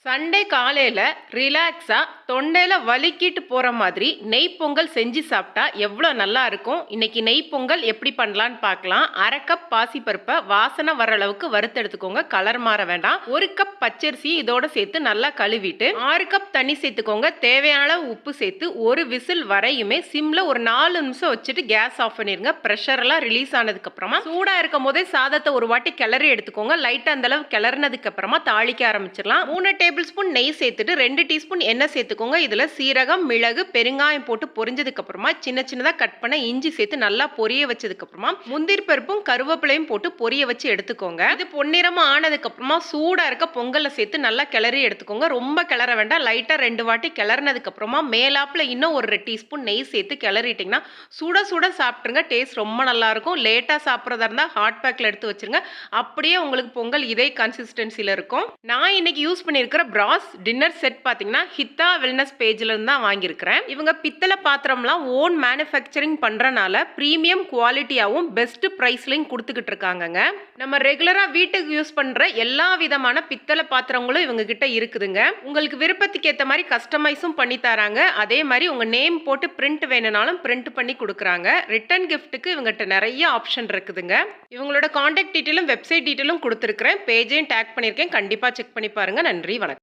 Sunday காலையில ரிலாக்ஸா தொண்டையில வலிக்கிட்டு போற மாதிரி நெய் பொங்கல் செஞ்சு சாப்பிட்டா எவ்வளோ நல்லா இருக்கும். இன்னைக்கு நெய் பொங்கல் எப்படி பண்ணலான்னு பார்க்கலாம். 1/2 கப் பாசிப்பருப்பை வாசனை வர அளவுக்கு வறுத்து எடுத்துக்கோங்க. கலர் மாற வேண்டாம். 1 கப் பச்சரிசி இதோட சேர்த்து நல்லா கழுவிட்டு 6 கப் தண்ணி சேர்த்துக்கோங்க. தேவையான அளவு உப்பு சேர்த்து ஒரு விசில் வரையுமே சிம்ல ஒரு 4 நிமிஷம் வச்சுட்டு கேஸ் ஆஃப் பண்ணிருங்க. ப்ரெஷர் எல்லாம் ரிலீஸ் ஆனதுக்கு அப்புறமா சூடா இருக்கும் போதே சாதத்தை ஒரு வாட்டி கிளறி எடுத்துக்கோங்க. லைட்டா அந்த அளவு கிளறினதுக்கு அப்புறமா தாளிக்க ஆரம்பிச்சிடலாம். 3 டேபிள் ஸ்பூன் நெய் சேர்த்துட்டு 2 டீஸ்பூன் எண்ணெய் சேர்த்துக்கோங்க. இதுல சீரகம், மிளகு, பெருங்காயம் போட்டு பொரிஞ்சதுக்கு அப்புறமா சின்ன சின்னதா கட் பண்ண இஞ்சி சேர்த்து நல்லா பொரிய வச்சதுக்கு அப்புறமா முந்திரி பருப்பும் கருவேப்பிலையும் போட்டு பொரிய வச்சு எடுத்துக்கோங்க. இது பொன்னிறமா ஆனதுக்கு அப்புறமா சூடா இருக்க பொங்கல்ல சேர்த்து நல்லா கிளறி எடுத்துக்கோங்க. ரொம்ப கிளற வேண்டாம். லைட்டா 2 வாட்டி கிளறினதுக்கு அப்புறமா மேலாப்புல இன்னும் ஒரு 2 டீஸ்பூன் நெய் சேர்த்து கிளறிட்டீங்கன்னா சுட சுட சாப்பிட்டுருங்க. டேஸ்ட் ரொம்ப நல்லா இருக்கும். லேட்டா சாப்பிட்றதா இருந்தா ஹாட் பேக்ல எடுத்து வச்சிருங்க. அப்படியே உங்களுக்கு பொங்கல் இதே கன்சிஸ்டன்சில இருக்கும். நான் இன்னைக்கு யூஸ் பண்ணியிருக்கிற பிராஸ் டின்னர் செட் பார்த்தீங்கன்னா ஹித்தா வெல்னஸ் பேஜ்ல இருந்து தான் வாங்கியிருக்கிறேன். இவங்க பித்தளை பாத்திரம்லாம் ஓன் மேனுஃபேக்சரிங் பண்றனால பிரீமியம் குவாலிட்டியாவும் பெஸ்ட் பிரைஸ்லையும் கொடுத்துக்கிட்டு இருக்காங்கங்க. நம்ம ரெகுலரா வீட்டுக்கு யூஸ் பண்ற எல்லா விதமான பித்தளை பாத்திரங்களும் இவங்க கிட்ட இருக்குதுங்க. உங்களுக்கு விருப்பத்துக்கு ஏற்ற மாதிரி கஸ்டமைஸும் பண்ணி தராங்க. அதே மாதிரி உங்க நேம் போட்டு பிரிண்ட் வேணும்னாலும் பிரிண்ட் பண்ணி கொடுக்குறாங்க. ரிட்டர்ன் கிஃப்ட்டுக்கு இவங்ககிட்ட நிறைய ஆப்ஷன் இருக்குதுங்க. இவங்களோட கான்டாக்ட் டீட்டெயிலும் வெப்சைட் டீட்டெயிலும் கொடுத்துருக்கிறேன். பேஜையும் டேக் பண்ணியிருக்கேன். கண்டிப்பா செக் பண்ணி பாருங்க. நன்றி, வணக்கம்.